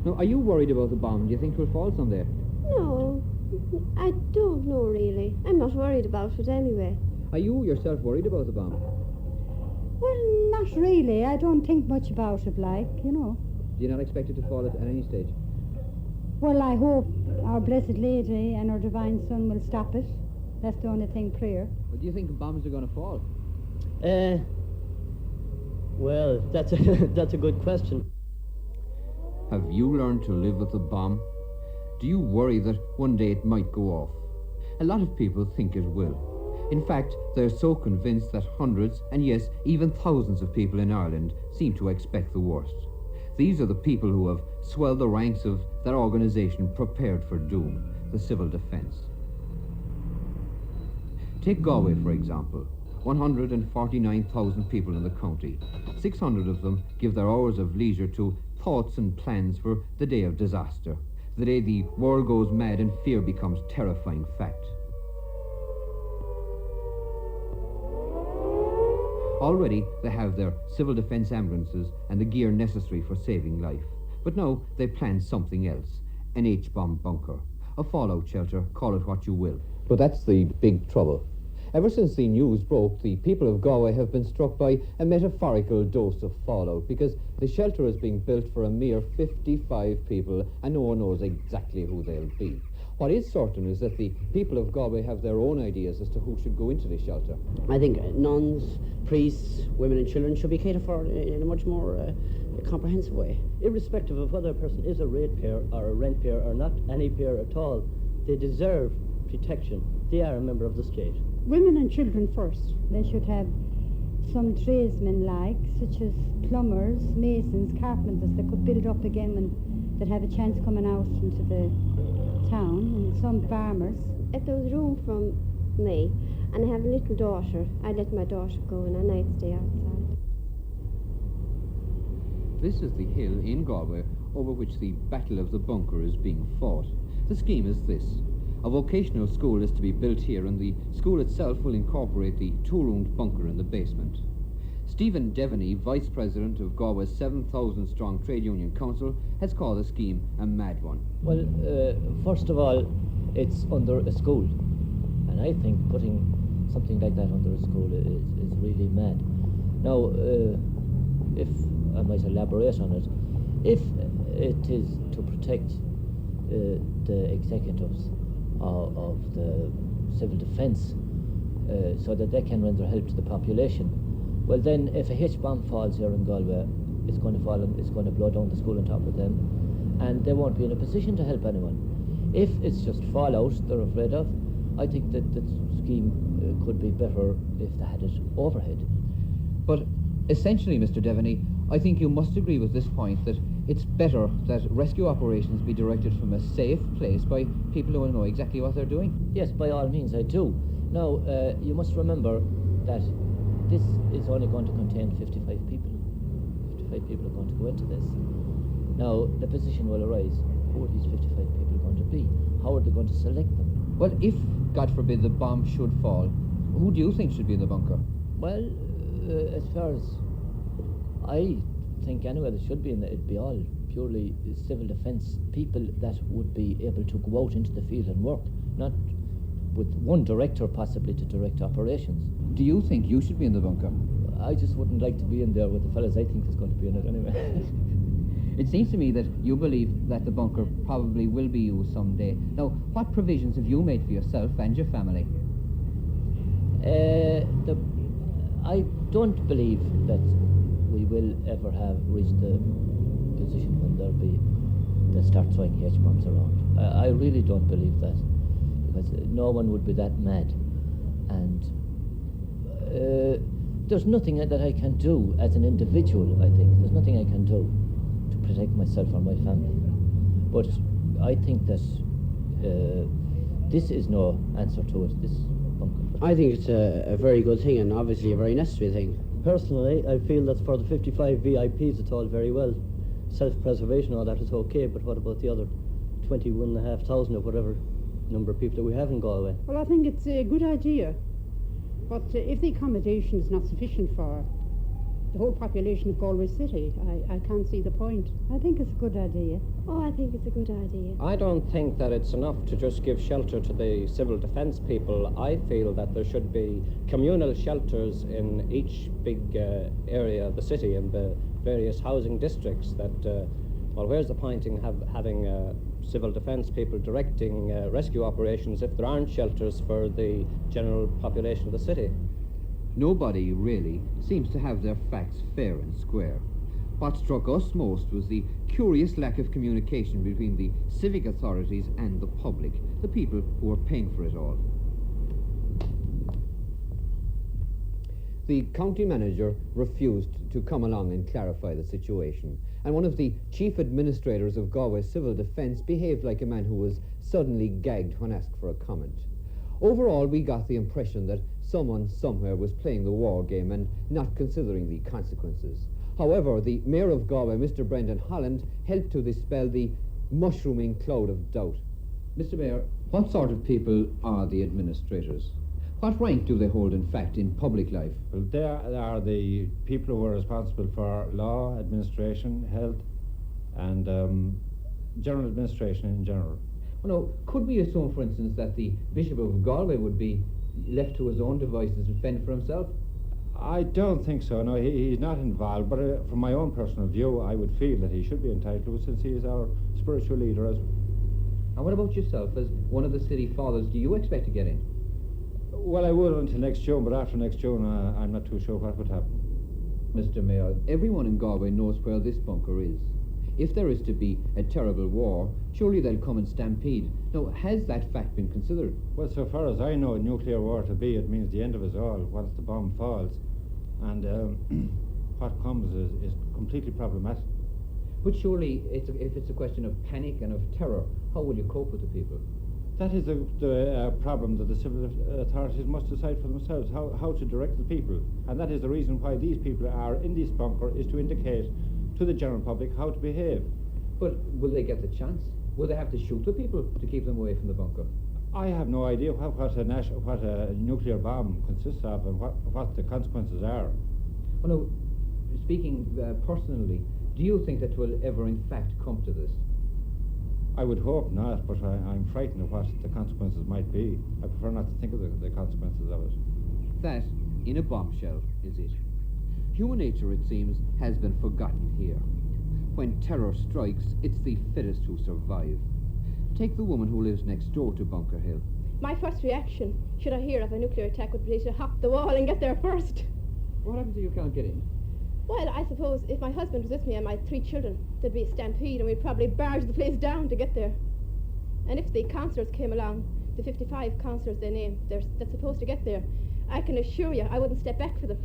Now, are you worried about the bomb? Do you think it will fall someday? No, I don't know really. I'm not worried about it anyway. Are you yourself worried about the bomb? Well, not really. I don't think much about it, you know. Do you not expect it to fall at any stage? Well, I hope our Blessed Lady and our Divine Son will stop it. That's the only thing, prayer. Well, do you think bombs are going to fall? Well, that's a good question. Have you learned to live with the bomb? Do you worry that one day it might go off? A lot of people think it will. In fact, they're so convinced that hundreds, and yes, even thousands of people in Ireland seem to expect the worst. These are the people who have swelled the ranks of that organisation prepared for doom, the Civil Defence. Take Galway, for example. 149,000 people in the county. 600 of them give their hours of leisure to thoughts and plans for the day of disaster, the day the world goes mad and fear becomes terrifying fact. Already they have their civil defence ambulances and the gear necessary for saving life. But now they plan something else, an H-bomb bunker, a fallout shelter, call it what you will. But that's the big trouble. Ever since the news broke, the people of Galway have been struck by a metaphorical dose of fallout because the shelter is being built for a mere 55 people and no one knows exactly who they'll be. What is certain is that the people of Galway have their own ideas as to who should go into the shelter. I think nuns, priests, women and children should be catered for in a much more comprehensive way. Irrespective of whether a person is a ratepayer or a rentpayer or not any payer at all, they deserve protection. They are a member of the state. Women and children first. They should have some tradesmen such as plumbers, masons, carpenters that could build up again and that have a chance coming out into the town, and some farmers. If there was room for me, and I have a little daughter, I'd let my daughter go and a night stay outside. This is the hill in Galway over which the Battle of the Bunker is being fought. The scheme is this. A vocational school is to be built here, and the school itself will incorporate the two-roomed bunker in the basement. Stephen Devaney, Vice President of Galway's 7,000-strong Trade Union Council, has called the scheme a mad one. Well, first of all, it's under a school. And I think putting something like that under a school is really mad. Now, if I might elaborate on it, if it is to protect the executives of the civil defence so that they can render help to the population, well then if a H-bomb falls here in Galway, it's going to fall and it's going to blow down the school on top of them, and they won't be in a position to help anyone. If it's just fallout they're afraid of, I think that the scheme could be better if they had it overhead. But essentially, Mr. Devaney, I think you must agree with this point that it's better that rescue operations be directed from a safe place by people who will know exactly what they're doing. Yes, by all means I do. Now, you must remember that this is only going to contain 55 people. 55 people are going to go into this. Now, the position will arise, who are these 55 people going to be? How are they going to select them? Well, if, God forbid, the bomb should fall, who do you think should be in the bunker? Well, as far as I think anyway, there should be it'd be all purely civil defence people that would be able to go out into the field and work, not with one director possibly to direct operations. Do you think you should be in the bunker? I just wouldn't like to be in there with the fellas I think is going to be in it anyway. It seems to me that you believe that the bunker probably will be used someday. Now, what provisions have you made for yourself and your family? I don't believe that we will ever have reached the position when they start throwing H-bombs around. I really don't believe that, because no one would be that mad. And there's nothing that I can do as an individual, I think. There's nothing I can do to protect myself or my family. But I think that this is no answer to it, this bunker. I think it's a very good thing and obviously a very necessary thing. Personally, I feel that for the 55 VIPs it's all very well. Self-preservation, all that is okay, but what about the other 21,500 or whatever number of people that we have in Galway? Well, I think it's a good idea, but if the accommodation is not sufficient for the whole population of Galway City. I can't see the point. I think it's a good idea. Oh, I think it's a good idea. I don't think that it's enough to just give shelter to the civil defence people. I feel that there should be communal shelters in each big area of the city and the various housing districts that, well, where's the point in having civil defence people directing rescue operations if there aren't shelters for the general population of the city? Nobody, really, seems to have their facts fair and square. What struck us most was the curious lack of communication between the civic authorities and the public, the people who are paying for it all. The county manager refused to come along and clarify the situation, and one of the chief administrators of Galway Civil Defence behaved like a man who was suddenly gagged when asked for a comment. Overall, we got the impression that someone somewhere was playing the war game and not considering the consequences. However, the Mayor of Galway, Mr. Brendan Holland, helped to dispel the mushrooming cloud of doubt. Mr. Mayor, what sort of people are the administrators? What rank do they hold, in fact, in public life? Well, they are the people who are responsible for law, administration, health, and general administration in general. Well, no, could we assume, for instance, that the Bishop of Galway would be left to his own devices and fend for himself? I don't think so. No, he's not involved. But from my own personal view, I would feel that he should be entitled to it since he is our spiritual leader. And what about yourself, as one of the city fathers? Do you expect to get in? Well, I would until next June, but after next June, I'm not too sure what would happen. Mr. Mayor, everyone in Galway knows where this bunker is. If there is to be a terrible war, surely they'll come and stampede. Now, has that fact been considered? Well, so far as I know, a nuclear war to be, it means the end of us all once the bomb falls. And what comes is completely problematic. But surely, if it's a question of panic and of terror, how will you cope with the people? That is the problem that the civil authorities must decide for themselves, how to direct the people. And that is the reason why these people are in this bunker, is to indicate to the general public how to behave. But will they get the chance? Will they have to shoot the people to keep them away from the bunker? I have no idea what a nuclear bomb consists of and what the consequences are. Well, now, speaking personally, do you think that will ever in fact come to this? I would hope not, but I'm frightened of what the consequences might be. I prefer not to think of the consequences of it. That, in a bombshell, is it. Human nature, it seems, has been forgotten here. When terror strikes, it's the fittest who survive. Take the woman who lives next door to Bunker Hill. My first reaction, should I hear of a nuclear attack, would be to hop the wall and get there first. What happens if you can't get in? Well, I suppose if my husband was with me and my 3 children, there'd be a stampede and we'd probably barge the place down to get there. And if the councillors came along, the 55 councillors they named, they're supposed to get there, I can assure you I wouldn't step back for them.